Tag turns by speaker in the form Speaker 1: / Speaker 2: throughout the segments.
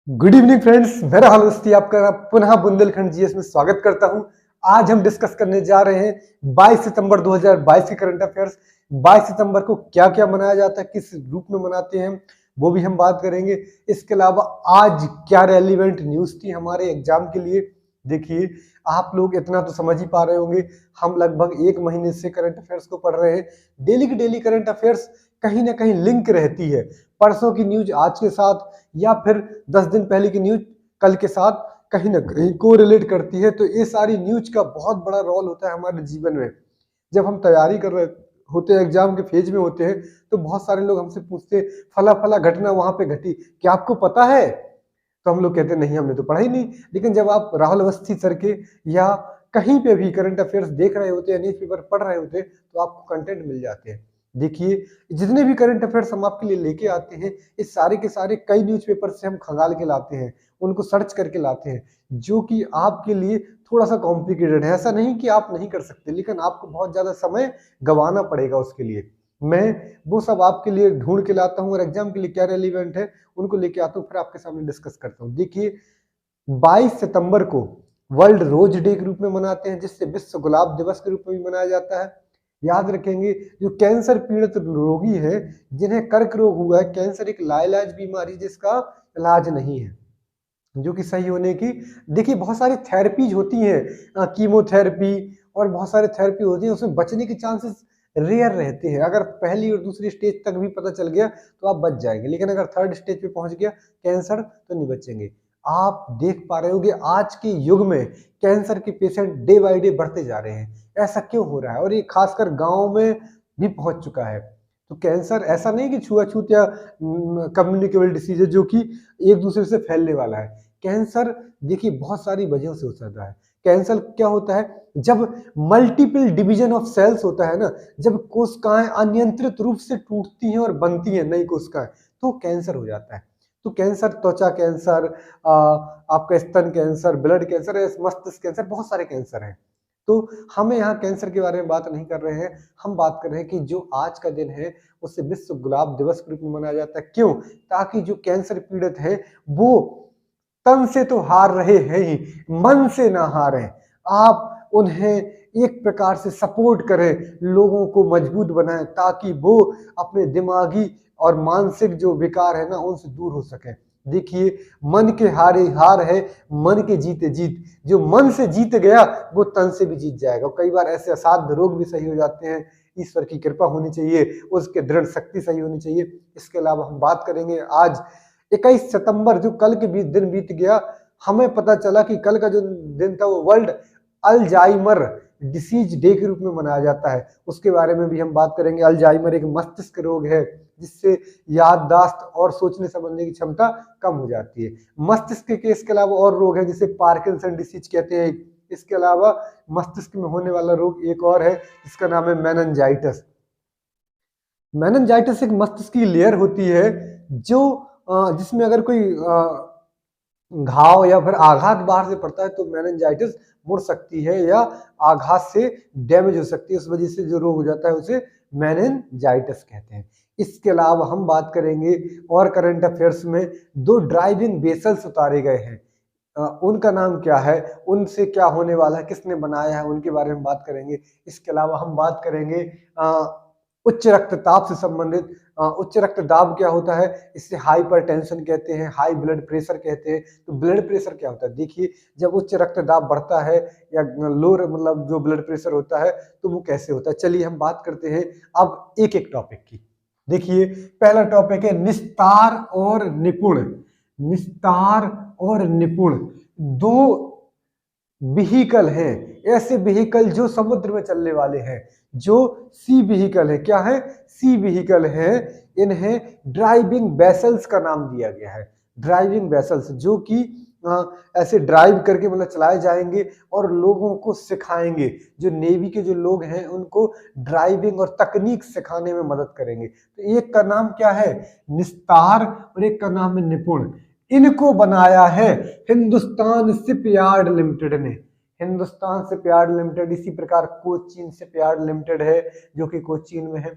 Speaker 1: Good evening friends, मेरा हाल अवस्थी आपका पुनः बुंदेलखंड जीएस में स्वागत करता हूं। आज हम डिस्कस करने जा रहे हैं 22 सितंबर 2022 के करंट अफेयर्स। 22 सितंबर को क्या क्या मनाया जाता है, किस रूप में मनाते हैं, वो भी हम बात करेंगे। इसके अलावा आज क्या रेलिवेंट न्यूज थी हमारे एग्जाम के लिए। देखिए, आप लोग इतना तो समझ ही पा रहे होंगे, हम लगभग 1 महीने से करंट अफेयर्स को पढ़ रहे हैं। डेली की डेली करंट अफेयर्स कहीं ना कहीं लिंक रहती है। परसों की न्यूज आज के साथ या फिर 10 दिन पहले की न्यूज कल के साथ कहीं ना कहीं को रिलेट करती है। तो ये सारी न्यूज का बहुत बड़ा रोल होता है हमारे जीवन में। जब हम तैयारी कर रहे होते हैं, एग्जाम के फेज में होते हैं, तो बहुत सारे लोग हमसे पूछते फला फला घटना वहां पे घटी, क्या आपको पता है? तो हम लोग कहते नहीं, हमने तो पढ़ा ही नहीं। लेकिन जब आप राहुल अवस्थी सर के या कहीं पे भी करंट अफेयर्स देख रहे होते हैं, न्यूज पेपर पढ़ रहे होते हैं, तो आपको कंटेंट मिल जाते हैं। देखिए, जितने भी करंट अफेयर्स हम आपके लिए लेके आते हैं, इस सारे के सारे कई न्यूज़पेपर से हम खंगाल के लाते हैं, उनको सर्च करके लाते हैं, जो कि आपके लिए थोड़ा सा कॉम्प्लिकेटेड है। ऐसा नहीं कि आप नहीं कर सकते, लेकिन आपको बहुत ज्यादा समय गंवाना पड़ेगा उसके लिए। मैं वो सब आपके लिए ढूंढ के लाता हूँ और एग्जाम के लिए क्या रेलिवेंट है उनको लेके आता हूँ, फिर आपके सामने डिस्कस करता हूँ। देखिए, 22 सितंबर को वर्ल्ड रोज डे के रूप में मनाते हैं, जिससे विश्व गुलाब दिवस के रूप में भी मनाया जाता है। याद रखेंगे, जो कैंसर पीड़ित रोगी है, जिन्हें कर्क रोग हुआ है, कैंसर एक लाइलाज बीमारी जिसका इलाज नहीं है, जो कि सही होने की, देखिए बहुत सारी थेरेपीज होती हैं, कीमोथेरेपी और बहुत सारे थेरेपी होती है, उसमें बचने के चांसेस रेयर रहते हैं। अगर पहली और दूसरी स्टेज तक भी पता चल गया तो आप बच जाएंगे, लेकिन अगर थर्ड स्टेज पे पहुंच गया कैंसर तो नहीं बचेंगे। आप देख पा रहे होंगे आज के युग में कैंसर के पेशेंट डे बाई डे बढ़ते जा रहे हैं। ऐसा क्यों हो रहा है? और ये खासकर गाँव में भी पहुंच चुका है। तो कैंसर ऐसा नहीं कि छुआछूत या कम्युनिकेबल डिसीज है जो कि एक दूसरे से फैलने वाला है। कैंसर देखिए बहुत सारी वजहों से हो सकता है। कैंसर क्या होता है? जब मल्टीपल डिवीजन ऑफ सेल्स होता है ना, जब कोशिकाएं अनियंत्रित रूप से टूटती हैं और बनती हैं नई कोशिकाएं, तो कैंसर हो जाता है। तो कैंसर, त्वचा कैंसर, आपका स्तन कैंसर, ब्लड कैंसर, मस्तिष्क कैंसर, बहुत सारे कैंसर हैं। तो हमें यहाँ कैंसर के बारे में बात नहीं कर रहे हैं, हम बात कर रहे हैं कि जो आज का दिन है उसे विश्व गुलाब दिवस के रूप में मनाया जाता है। क्यों? ताकि जो कैंसर पीड़ित है वो तन से तो हार रहे हैं ही, मन से ना हारें। आप उन्हें एक प्रकार से सपोर्ट करें, लोगों को मजबूत बनाएं, ताकि वो अपने दिमागी और मानसिक जो विकार है ना उनसे दूर हो सके। देखिए, मन के हारे हार है, मन के जीते जीत। जो मन से जीत गया वो तन से भी जीत जाएगा। कई बार ऐसे असाध्य रोग भी सही हो जाते हैं। ईश्वर की कृपा होनी चाहिए, उसके दृढ़ शक्ति सही होनी चाहिए। इसके अलावा हम बात करेंगे आज 21 सितंबर, जो कल के दिन बीत गया, हमें पता चला कि कल का जो दिन था वो वर्ल्ड अल्जाइमर डिसीज डे के रूप में मनाया जाता है। उसके बारे में भी हम बात करेंगे। अल्जाइमर एक मस्तिष्क रोग है जिससे याददाश्त और सोचने समझने की क्षमता कम हो जाती है। मस्तिष्क के इसके अलावा और रोग है जिसे पार्किंसन डिसीज कहते हैं। इसके अलावा मस्तिष्क में होने वाला रोग एक और है जिसका नाम है मेनिंजाइटिस। मेनिंजाइटिस एक मस्तिष्क की लेयर होती है जो जिसमें अगर कोई घाव या फिर आघात बाहर से पड़ता है तो मेनिंजाइटिस मुड़ सकती है या आघात से डैमेज हो सकती है। उस वजह से जो रोग हो जाता है उसे मेनिंजाइटिस कहते हैं। इसके अलावा हम बात करेंगे और करंट अफेयर्स में 2 ड्राइविंग वेसल्स उतारे गए हैं। उनका नाम क्या है, उनसे क्या होने वाला है, किसने बनाया है, उनके बारे में बात करेंगे। इसके अलावा हम बात करेंगे उच्च रक्तचाप से संबंधित। उच्च रक्तदाब क्या होता है? इससे हाइपरटेंशन कहते हैं, हाई ब्लड प्रेशर कहते हैं। तो ब्लड प्रेशर क्या होता है? देखिए, जब उच्च रक्तदाब बढ़ता है या लो मतलब जो ब्लड प्रेशर होता है तो वो कैसे होता है। चलिए हम बात करते हैं अब एक एक टॉपिक की। देखिए, पहला टॉपिक है निस्तार और निपुण। निस्तार और निपुण दो व्हीकल हैं, ऐसे व्हीकल जो समुद्र में चलने वाले हैं, जो सी व्हीकल है। क्या है? सी व्हीकल है। इन्हें ड्राइविंग वेसल्स का नाम दिया गया है। ड्राइविंग वेसल्स जो कि ऐसे ड्राइव करके मतलब चलाए जाएंगे और लोगों को सिखाएंगे। जो नेवी के जो लोग हैं उनको ड्राइविंग और तकनीक सिखाने में मदद करेंगे। तो एक का नाम क्या है? निस्तार और एक का नाम है निपुण। इनको बनाया है हिंदुस्तान शिपयार्ड लिमिटेड ने। हिंदुस्तान शिपयार्ड लिमिटेड, इसी प्रकार कोचीन शिपयार्ड लिमिटेड है जो कि कोचीन में है।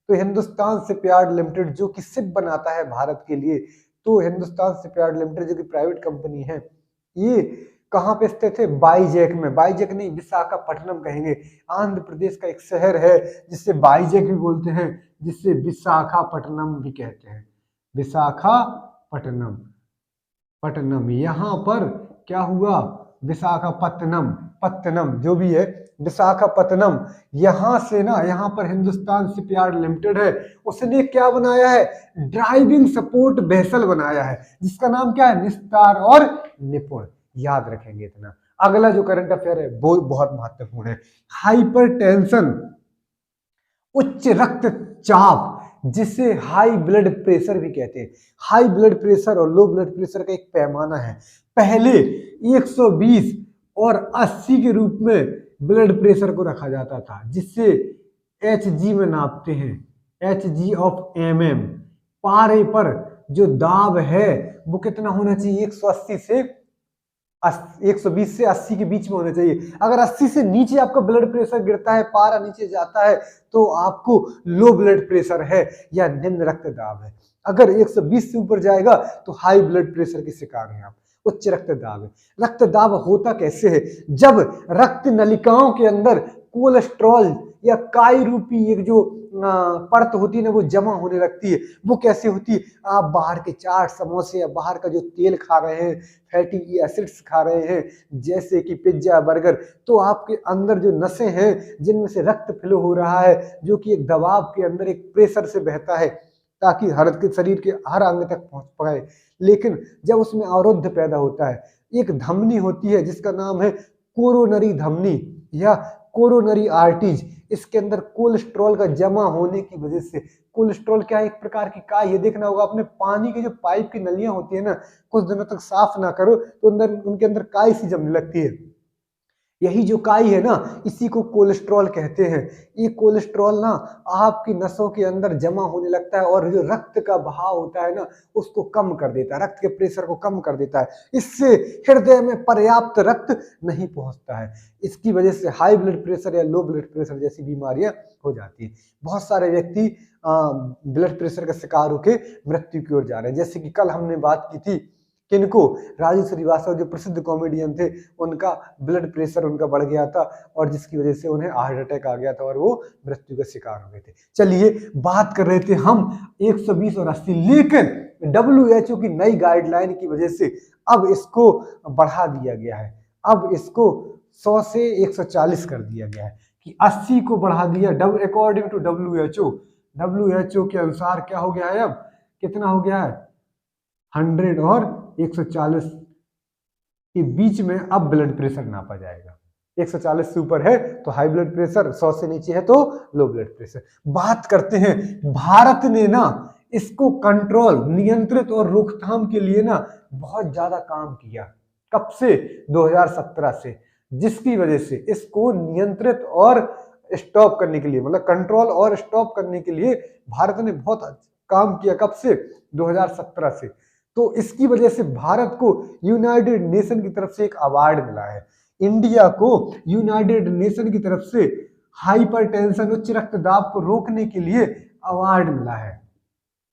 Speaker 1: तो हिंदुस्तान शिपयार्ड लिमिटेड जो कि शिप बनाता है भारत के लिए, तो हिंदुस्तान शिपयार्ड लिमिटेड जो कि प्राइवेट कंपनी है, ये कहाँ पे स्थित है? बाईजैक में। बाईजैक नहीं, विशाखापट्टनम कहेंगे। आंध्र प्रदेश का एक शहर है जिससे बाईजैक भी बोलते हैं, जिससे विशाखापट्टनम भी कहते हैं। विशाखापट्टनम, पट्टनम, यहाँ पर क्या हुआ? विशाखापट्टनम, पत्तनम जो भी है, विशाखापट्टनम, यहां से ना, यहाँ पर हिंदुस्तान शिपयार्ड लिमिटेड है, उसने क्या बनाया है? ड्राइविंग सपोर्ट वेसल बनाया है, जिसका नाम क्या है? निस्तार और निपुण। याद रखेंगे इतना। अगला जो करंट अफेयर है वो बहुत महत्वपूर्ण है। हाइपरटेंशन, उच्च रक्तचाप, जिसे हाई ब्लड प्रेशर भी कहते हैं। हाई ब्लड प्रेशर और लो ब्लड प्रेशर का एक पैमाना है। पहले 120 और 80 के रूप में ब्लड प्रेशर को रखा जाता था, जिससे HG में नापते हैं, HG ऑफ mm। पारे पर जो दाब है वो कितना होना चाहिए? 180 से 120 से 80 के बीच में होना चाहिए। अगर 80 से नीचे आपका ब्लड प्रेशर गिरता है, पारा नीचे जाता है, तो आपको लो ब्लड प्रेशर है या निम्न रक्तदाब है। अगर 120 से ऊपर जाएगा तो हाई ब्लड प्रेशर के शिकार हैं आप, उच्च रक्तदाब है। रक्तदाब होता कैसे है? जब रक्त नलिकाओं के अंदर कोलेस्ट्रॉल या काई रूपी एक जो परत होती है ना, वो जमा होने लगती है। वो कैसे होती है? आप बाहर के चाट, समोसे या बाहर का जो तेल खा रहे हैं, फैटी एसिड्स खा रहे हैं, जैसे कि पिज्जा, बर्गर, तो आपके अंदर जो नसें हैं जिनमें से रक्त फ्लो हो रहा है, जो कि एक दबाव के अंदर एक प्रेशर से बहता है, ताकि हर के शरीर के हर अंग तक पहुंच पाए। लेकिन जब उसमें अवरोध पैदा होता है, एक धमनी होती है जिसका नाम है कोरोनरी धमनी या कोरोनरी आर्टरीज, इसके अंदर कोलेस्ट्रॉल का जमा होने की वजह से, कोलेस्ट्रॉल क्या है? एक प्रकार की काई। ये देखना होगा आपने, पानी की जो पाइप की नलियां होती है ना, कुछ दिनों तक साफ ना करो तो अंदर उनके अंदर काई सी जमने लगती है। यही जो काई है ना, इसी को कोलेस्ट्रॉल कहते हैं। ये कोलेस्ट्रॉल ना आपकी नसों के अंदर जमा होने लगता है और जो रक्त का बहाव होता है ना, उसको कम कर देता है, रक्त के प्रेशर को कम कर देता है। इससे हृदय में पर्याप्त रक्त नहीं पहुंचता है। इसकी वजह से हाई ब्लड प्रेशर या लो ब्लड प्रेशर जैसी बीमारियां हो जाती है। बहुत सारे व्यक्ति ब्लड प्रेशर का शिकार होकर मृत्यु की ओर जा रहे हैं। जैसे कि कल हमने बात की थी, किनको? राजू श्रीवास्तव जो प्रसिद्ध कॉमेडियन थे, उनका ब्लड प्रेशर उनका बढ़ गया था और जिसकी वजह से उन्हें हार्ट अटैक आ गया था और वो मृत्यु का शिकार हो गए थे। चलिए, बात कर रहे थे हम 120 और 80, लेकिन WHO की नई गाइडलाइन की वजह से अब इसको बढ़ा दिया गया है। अब इसको 100 से 140 कर दिया गया है कि 80 को बढ़ा दिया। अकॉर्डिंग टू WHO के अनुसार क्या हो गया है? अब कितना हो गया है? 100 और 140 के बीच में अब ब्लड प्रेशर नापा जाएगा। 140 से ऊपर है तो हाई ब्लड प्रेशर, 100 से नीचे है तो लो ब्लड प्रेशर। बात करते हैं, भारत ने ना इसको कंट्रोल, नियंत्रित और रोकथाम के लिए ना बहुत ज्यादा काम किया। कब से? 2017 से, जिसकी वजह से इसको नियंत्रित और स्टॉप करने के लिए, मतलब कंट्रोल और स्टॉप करने के लिए भारत ने बहुत काम किया। कब से? 2017 से। तो इसकी वजह से भारत को यूनाइटेड नेशन की तरफ से एक अवार्ड मिला है। इंडिया को यूनाइटेड नेशन की तरफ से हाइपरटेंशन, उच्च रक्तदाब को रोकने के लिए अवार्ड मिला है।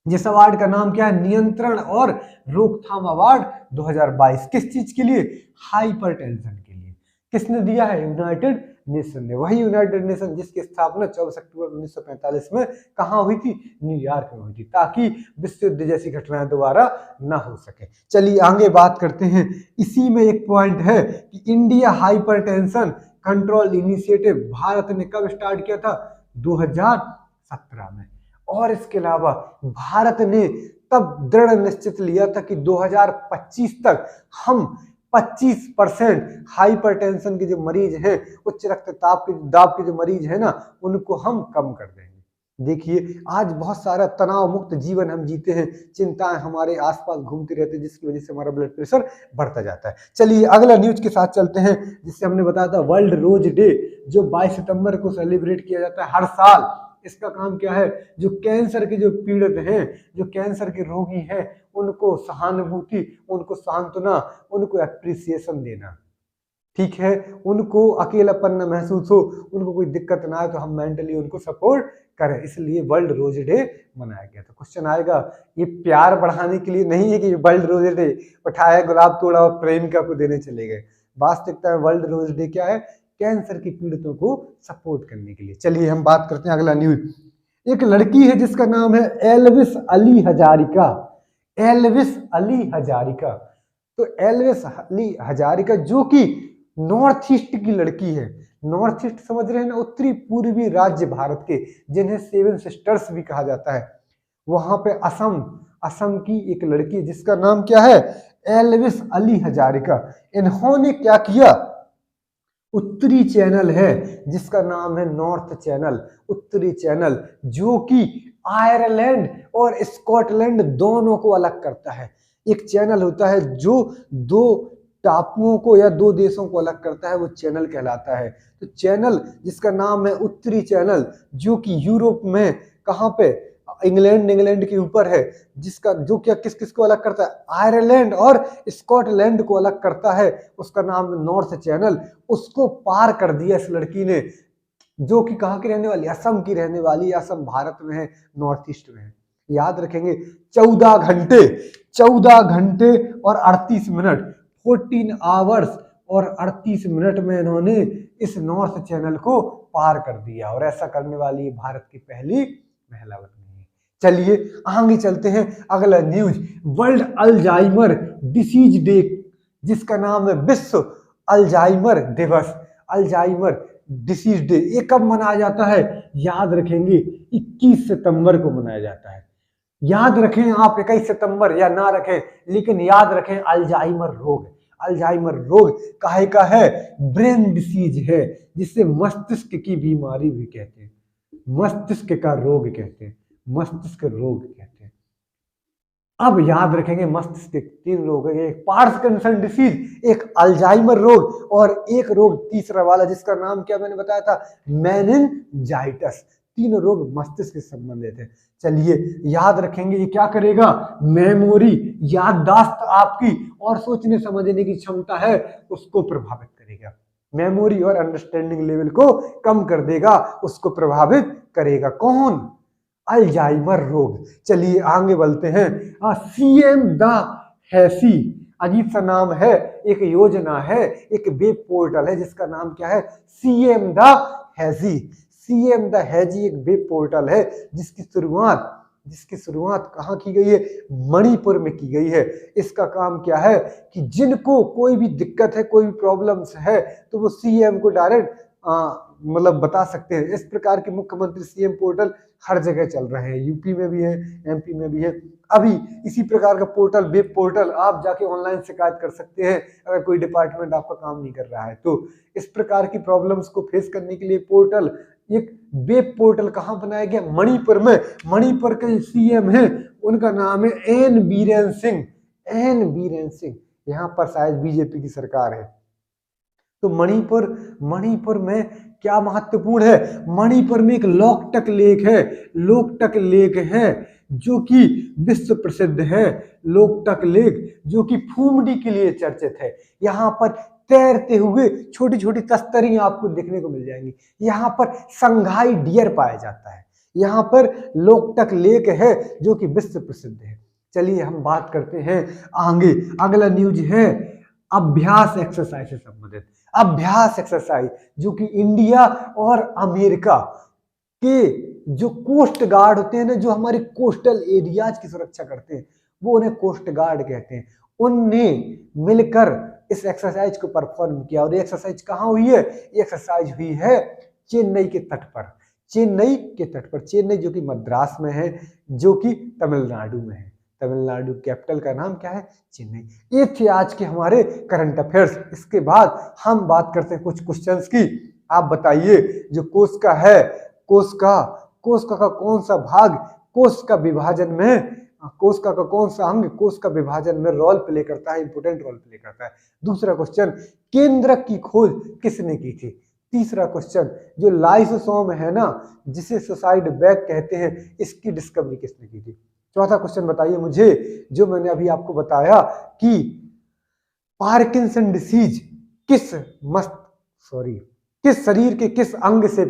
Speaker 1: जिस अवार्ड का नाम क्या है? नियंत्रण और रोकथाम अवार्ड 2022। किस चीज के लिए? हाइपरटेंशन के लिए। किसने दिया है? यूनाइटेड नेशन ने। वही यूनाइटेड नेशन जिसकी स्थापना 24 अक्टूबर 1945 में कहाँ हुई थी? न्यूयॉर्क में हुई थी, ताकि विश्व युद्ध जैसी घटनाएं दोबारा ना हो सके। चलिए आगे बात करते हैं। इसी में एक पॉइंट है कि India hypertension control initiative Bharat ने कब स्टार्ट किया था? 2017 में। और इसके अलावा भारत ने तब दृढ़ निश्चित लिया था कि 2025 तक हम 25% हाइपरटेंशन के जो मरीज हैं, उच्च रक्तचाप के दाब के जो मरीज हैं ना, उनको हम कम कर देंगे। देखिए, आज बहुत सारा तनाव मुक्त जीवन हम जीते हैं, चिंताएं हमारे आसपास घूमती रहती है, जिसकी वजह से हमारा ब्लड प्रेशर बढ़ता जाता है। चलिए अगला न्यूज के साथ चलते हैं, जिससे हमने बताया था वर्ल्ड रोज डे, जो 22 सितंबर को सेलिब्रेट किया जाता है हर साल। इसका काम क्या है? जो कैंसर के जो पीड़ित हैं, जो कैंसर के रोगी हैं, उनको सहानुभूति, उनको सांत्वना, उनको एप्रिसिएशन देना। ठीक है, उनको अकेलापन न महसूस हो, उनको कोई दिक्कत ना आए, तो हम मेंटली उनको सपोर्ट करें, इसलिए वर्ल्ड रोज डे मनाया गया था। क्वेश्चन आएगा, ये प्यार बढ़ाने के लिए नहीं है कि वर्ल्ड रोज डे उठाया गुलाब तोड़ा और प्रेमिका को देने चले गए। वास्तविकता में वर्ल्ड रोज डे क्या है, कैंसर के पीड़ितों को सपोर्ट करने के लिए। चलिए हम बात करते हैं अगला न्यूज। एक लड़की है जिसका नाम है एल्विस अली हजारिका। एल्विस अली हजारिका, तो एल्विस अली हजारिका जो कि नॉर्थ ईस्ट की लड़की है। नॉर्थ ईस्ट समझ रहे हैं ना, उत्तरी पूर्वी राज्य भारत के, जिन्हें सेवन सिस्टर्स भी कहा जाता है। वहां पे असम की एक लड़की है जिसका नाम क्या है, एल्विस अली हजारिका। इन्होंने क्या किया, उत्तरी चैनल है जिसका नाम है नॉर्थ चैनल, उत्तरी चैनल, जो कि आयरलैंड और स्कॉटलैंड दोनों को अलग करता है। एक चैनल होता है जो दो टापुओं को या दो देशों को अलग करता है, वो चैनल कहलाता है। तो चैनल जिसका नाम है उत्तरी चैनल, जो कि यूरोप में कहाँ पे, इंग्लैंड के ऊपर है, जिसका जो क्या किस किस को अलग करता है, आयरलैंड और स्कॉटलैंड को अलग करता है, उसका नाम नॉर्थ चैनल। उसको पार कर दिया इस लड़की ने, जो कि कहाँ की रहने वाली, असम की रहने वाली। असम भारत में है, नॉर्थ ईस्ट में है। याद रखेंगे 14 घंटे और 38 मिनट, 14 आवर्स और 38 मिनट में इन्होंने इस नॉर्थ चैनल को पार कर दिया, और ऐसा करने वाली भारत की पहली महिला बन गई है। चलिए आगे चलते हैं, अगला news. World Alzheimer disease day, जिसका नाम है विश्व अल्जाइमर दिवस, अल्जाइमर डिसीज डे। ये कब मनाया जाता है, याद रखेंगे 21 सितंबर को मनाया जाता है। याद रखें आप 21 सितंबर या ना रखें, लेकिन याद रखें अल्जाइमर रोग। अल्जाइमर रोग काहे का है, ब्रेन डिसीज है, जिससे मस्तिष्क की बीमारी भी कहते हैं, मस्तिष्क का रोग कहते हैं, मस्तिष्क रोग कहते हैं। अब याद रखेंगे मस्तिष्क 3 रोग है, एक पार्किंसन डिसीज, एक अल्जाइमर रोग, और एक रोग तीसरा वाला जिसका नाम क्या मैंने बताया था, मेनिनजाइटिस। 3 रोग मस्तिष्क से संबंधित है। चलिए याद रखेंगे, ये क्या करेगा, मेमोरी, याददाश्त आपकी और सोचने समझने की क्षमता है उसको प्रभावित करेगा। मेमोरी और अंडरस्टैंडिंग लेवल को कम कर देगा, उसको प्रभावित करेगा। कौन, अल्जाइमर रोग। चलिए आगे बढ़ते हैं। सीएम द हैसी, अजीब सा नाम है, एक योजना है, एक वेब पोर्टल है जिसका नाम क्या है, सीएम द हैजी। सीएम द हैजी एक वेब पोर्टल है जिसकी शुरुआत कहाँ की गई है, मणिपुर में की गई है। इसका काम क्या है कि जिनको कोई भी दिक्कत है, कोई भी प्रॉब्लम्स है, तो वो सीएम को डायरेक्ट मतलब बता सकते हैं। इस प्रकार के मुख्यमंत्री सीएम पोर्टल हर जगह चल रहे हैं, यूपी में भी है, एमपी में भी है। अभी इसी प्रकार का पोर्टल, वेब पोर्टल, आप जाके ऑनलाइन शिकायत कर सकते हैं अगर कोई डिपार्टमेंट आपका काम नहीं कर रहा है तो। इस प्रकार की प्रॉब्लम्स को फेस करने के लिए पोर्टल, एक वेब पोर्टल कहाँ बनाया गया, मणिपुर में। मणिपुर के सीएम हैं, उनका नाम है एन बीरेन सिंह। एन बीरेन सिंह, यहाँ पर शायद बीजेपी की सरकार है। तो मणिपुर में क्या महत्वपूर्ण है, मणिपुर में एक लोकटक लेक है जो कि विश्व प्रसिद्ध है। लोकटक लेक जो कि फूमडी के लिए चर्चित है। यहाँ पर तैरते हुए छोटी छोटी तस्तरियां आपको देखने को मिल जाएंगी। यहाँ पर संघाई डियर पाया जाता है। यहाँ पर लोकटक लेक है जो कि विश्व प्रसिद्ध है। चलिए हम बात करते हैं आगे। अगला न्यूज है अभ्यास एक्सरसाइज से संबंधित। अभ्यास एक्सरसाइज जो कि इंडिया और अमेरिका के जो कोस्ट गार्ड होते हैं ना, जो हमारे कोस्टल एरियाज की सुरक्षा करते हैं, वो उन्हें कोस्ट गार्ड कहते हैं। उनने मिलकर इस एक्सरसाइज को परफॉर्म किया। और ये एक्सरसाइज कहाँ हुई है, ये एक्सरसाइज हुई है चेन्नई के तट पर। चेन्नई जो कि मद्रास में है, जो कि तमिलनाडु में है। तमिलनाडु कैपिटल का नाम क्या है, चेन्नई। ये थे आज के हमारे करंट अफेयर्स। इसके बाद हम बात करते हैं कुछ क्वेश्चंस की। आप बताइए जो कोश का है, कोश का कौन सा भाग कोश का विभाजन में, कोश का कौन सा अंग कोश का विभाजन में रोल प्ले करता है, इंपोर्टेंट रोल प्ले करता है। दूसरा क्वेश्चन, केंद्रक की खोज किसने की थी। तीसरा क्वेश्चन, जो लाइसोसोम है ना, जिसे सुसाइड बैग कहते हैं, इसकी डिस्कवरी किसने की थी। चौथा क्वेश्चन बताइए मुझे, जो मैंने अभी आपको बताया कि पार्किंसन डिसीज किस मस्त सॉरी किस शरीर के किस अंग से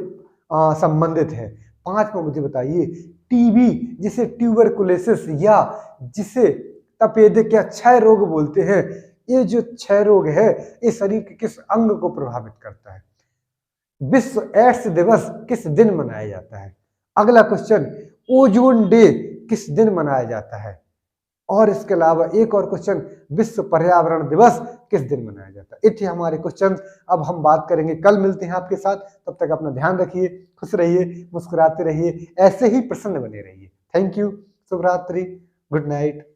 Speaker 1: संबंधित है? 5 में मुझे बताइए। टीबी जिसे ट्यूबरकुलोसिस या जिसे तपेदिक या क्षय रोग बोलते हैं, ये जो क्षय रोग है ये शरीर के किस अंग को प्रभावित करता है? विश्व एड्स दिवस किस दिन मनाया जाता है? अगला क्वेश्चन, ओजोन डे किस दिन मनाया जाता है? और इसके अलावा एक और क्वेश्चन, विश्व पर्यावरण दिवस किस दिन मनाया जाता है? ये थे हमारे क्वेश्चन। अब हम बात करेंगे, कल मिलते हैं आपके साथ। तब तक अपना ध्यान रखिए, खुश रहिए, मुस्कुराते रहिए, ऐसे ही प्रसन्न बने रहिए। थैंक यू, शुभ रात्रि, गुड नाइट।